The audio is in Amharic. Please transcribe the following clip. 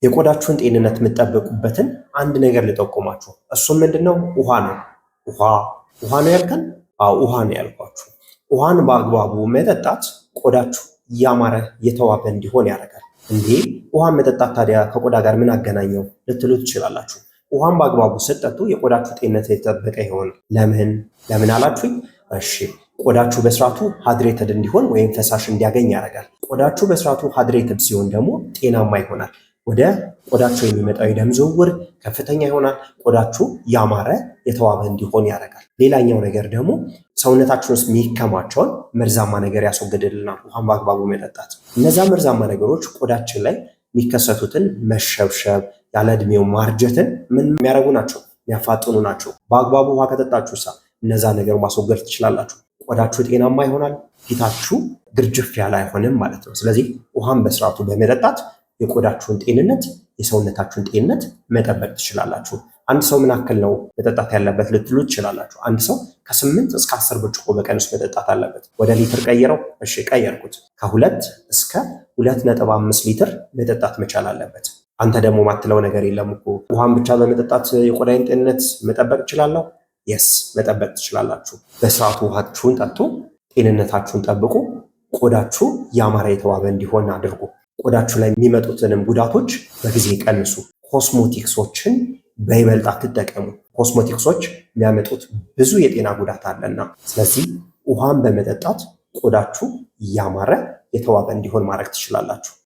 የቆዳችሁን ጤንነት የምትጠብቁበትን አንድ ነገር ልጠቁማችሁ። እሱም ምንድነው? ውሃ ነው። ውሃ ነው ያልከን? አዎ ውሃ ነው ያልኳችሁ። ውሃን በአግባቡ መጠጣት ቆዳችሁ ያማረ የተዋበ እንዲሆን ያደርጋል። እንዴ ውሃን መጠጣት ታዲያ ከቆዳ ጋር ምን አገናኘው ልትሉ ትችላላችሁ። ውሃን በአግባቡ ስትጠጡ የቆዳችሁ ጤንነት የተጠበቀ ይሆናል። ለምን አላችሁኝ? እሺ ቆዳችሁ በስርዓቱ ሃድሬትድ እንዲሆን ወይም ፈሳሽ እንዲያገኝ ያደርጋል። ቆዳችሁ በስርዓቱ ሃድሬትድ ሲሆን ደግሞ ጤናማ ይሆናል። ወደ ቆዳችሁ የሚመጣው የደም ዝውውር ከፍተኛ ይሆናል። ቆዳችሁ ያማረ የተዋበ እንዲሆን ያደርጋል። ሌላኛው ነገር ደግሞ ሰውነታችን ውስጥ የሚከማቸውን መርዛማ ነገር ያስወግድልናል ውሃን በአግባቡ መጠጣት። እነዛ መርዛማ ነገሮች ቆዳችን ላይ የሚከሰቱትን መሸብሸብ፣ ያለ ዕድሜው ማርጀትን ምን የሚያደርጉ ናቸው? የሚያፋጥኑ ናቸው። በአግባቡ ውሃ ከጠጣችሁ እነዛ ነገር ማስወገድ ትችላላችሁ። ቆዳችሁ ጤናማ ይሆናል። ፊታችሁ ግርጅፍ ያለ አይሆንም ማለት ነው። ስለዚህ ውሃን በስርዓቱ በመጠጣት የቆዳችሁን ጤንነት፣ የሰውነታችሁን ጤንነት መጠበቅ ትችላላችሁ። አንድ ሰው ምን ያክል ነው መጠጣት ያለበት ልትሉ ትችላላችሁ። አንድ ሰው ከ8 እስከ 10 ብርጭቆ በቀን ውስጥ መጠጣት አለበት። ወደ ሊትር ቀይረው። እሺ ቀየርኩት። ከ2 እስከ 2.5 ሊትር መጠጣት መቻል አለበት። አንተ ደግሞ ማትለው ነገር የለም እኮ ውሃን ብቻ በመጠጣት የቆዳዬን ጤንነት መጠበቅ እችላለሁ? የስ መጠበቅ ትችላላችሁ። በስርዓቱ ውሃችሁን ጠጡ፣ ጤንነታችሁን ጠብቁ፣ ቆዳችሁ ያማረ የተዋበ እንዲሆን አድርጉ። ቆዳችሁ ላይ የሚመጡትንም ጉዳቶች በጊዜ ቀንሱ። ኮስሞቲክሶችን በይበልጥ አትጠቀሙ። ኮስሞቲክሶች የሚያመጡት ብዙ የጤና ጉዳት አለና፣ ስለዚህ ውሃን በመጠጣት ቆዳችሁ ያማረ የተዋበ እንዲሆን ማድረግ ትችላላችሁ።